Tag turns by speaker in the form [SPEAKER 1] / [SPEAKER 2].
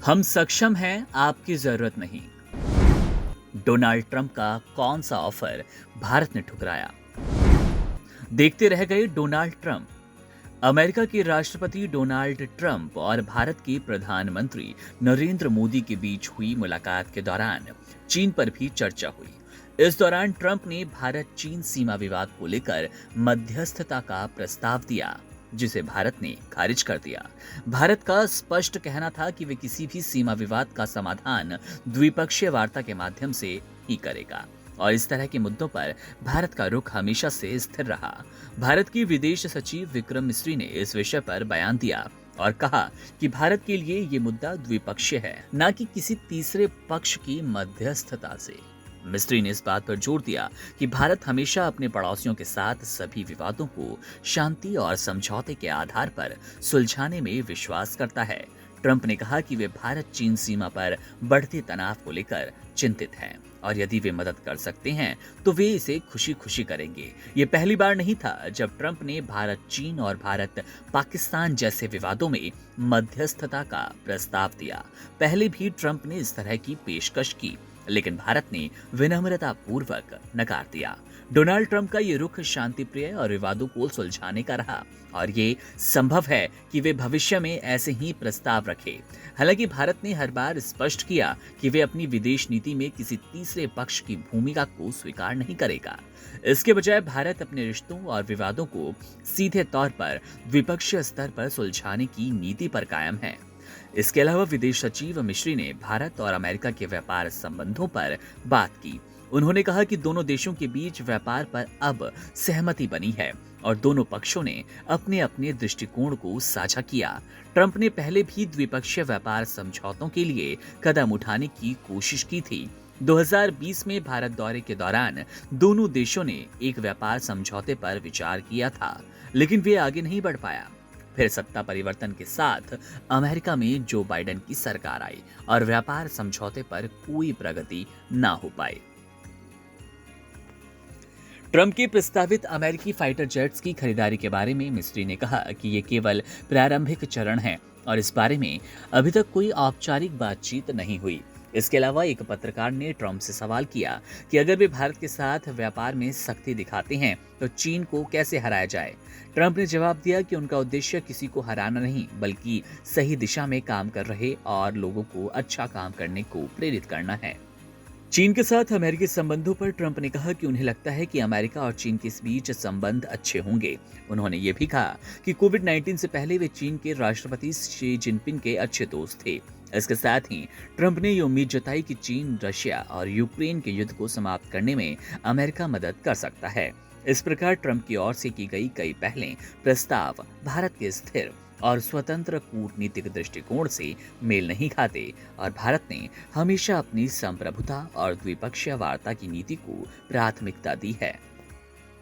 [SPEAKER 1] हम सक्षम हैं, आपकी जरूरत नहीं। डोनाल्ड ट्रंप का कौन सा ऑफर भारत ने ठुकराया? देखते रह गए डोनाल्ड ट्रंप। अमेरिका के राष्ट्रपति डोनाल्ड ट्रंप और भारत के प्रधानमंत्री नरेंद्र मोदी के बीच हुई मुलाकात के दौरान चीन पर भी चर्चा हुई। इस दौरान ट्रंप ने भारत चीन सीमा विवाद को लेकर मध्यस्थता का प्रस्ताव दिया, जिसे भारत ने खारिज कर दिया। भारत का स्पष्ट कहना था कि वे किसी भी सीमा विवाद का समाधान द्विपक्षीय वार्ता के माध्यम से ही करेगा, और इस तरह के मुद्दों पर भारत का रुख हमेशा से स्थिर रहा। भारत की विदेश सचिव विक्रम मिस्री ने इस विषय पर बयान दिया और कहा कि भारत के लिए ये मुद्दा द्विपक्षीय है, न कि किसी तीसरे पक्ष की मध्यस्थता से। मिस्त्री ने इस बात पर जोर दिया कि भारत हमेशा अपने पड़ोसियों के साथ सभी विवादों को शांति और समझौते के आधार पर सुलझाने में विश्वास करता है। ट्रंप ने कहा कि वे भारत चीन सीमा पर बढ़ते तनाव को लेकर चिंतित हैं, और यदि वे मदद कर सकते हैं तो वे इसे खुशी खुशी करेंगे। ये पहली बार नहीं था जब ट्रंप ने भारत चीन और भारत पाकिस्तान जैसे विवादों में मध्यस्थता का प्रस्ताव दिया। पहले भी ट्रंप ने इस तरह की पेशकश की, लेकिन भारत ने विनम्रता पूर्वक नकार दिया। डोनाल्ड ट्रंप का ये रुख शांतिप्रिय और विवादों को सुलझाने का रहा, और ये संभव है कि वे भविष्य में ऐसे ही प्रस्ताव रखें। हालांकि भारत ने हर बार स्पष्ट किया कि वे अपनी विदेश नीति में किसी तीसरे पक्ष की भूमिका को स्वीकार नहीं करेगा। इसके बजाय भारत अपने रिश्तों और विवादों को सीधे तौर पर द्विपक्षीय स्तर पर सुलझाने की नीति पर कायम है। इसके अलावा विदेश सचिव मिश्री ने भारत और अमेरिका के व्यापार संबंधों पर बात की। उन्होंने कहा कि दोनों देशों के बीच व्यापार पर अब सहमति बनी है और दोनों पक्षों ने अपने अपने दृष्टिकोण को साझा किया। ट्रंप ने पहले भी द्विपक्षीय व्यापार समझौतों के लिए कदम उठाने की कोशिश की थी। 2020 में भारत दौरे के दौरान दोनों देशों ने एक व्यापार समझौते पर विचार किया था, लेकिन वे आगे नहीं बढ़ पाया। फिर सत्ता परिवर्तन के साथ अमेरिका में जो बाइडेन की सरकार आई और व्यापार समझौते पर कोई प्रगति ना हो पाई। ट्रंप के प्रस्तावित अमेरिकी फाइटर जेट्स की खरीदारी के बारे में मिस्त्री ने कहा कि ये केवल प्रारंभिक चरण है और इस बारे में अभी तक कोई औपचारिक बातचीत नहीं हुई। इसके अलावा एक पत्रकार ने ट्रंप से सवाल किया कि अगर वे भारत के साथ व्यापार में सख्ती दिखाते हैं तो चीन को कैसे हराया जाए। ट्रंप ने जवाब दिया कि उनका उद्देश्य किसी को हराना नहीं, बल्कि सही दिशा में काम कर रहे और लोगों को अच्छा काम करने को प्रेरित करना है। चीन के साथ अमेरिकी संबंधों पर ट्रंप ने कहा कि उन्हें लगता है कि अमेरिका और चीन के बीच संबंध अच्छे होंगे। उन्होंने ये भी कहा कि कोविड-19 से पहले वे चीन के राष्ट्रपति शी जिनपिंग के अच्छे दोस्त थे। इसके साथ ही ट्रंप ने ये उम्मीद जताई कि चीन रशिया और यूक्रेन के युद्ध को समाप्त करने में अमेरिका मदद कर सकता है। इस प्रकार ट्रंप की ओर से की गई कई पहलें प्रस्ताव भारत के स्थिर और स्वतंत्र कूटनीतिक दृष्टिकोण से मेल नहीं खाते, और भारत ने हमेशा अपनी संप्रभुता और द्विपक्षीय वार्ता की नीति को प्राथमिकता दी है।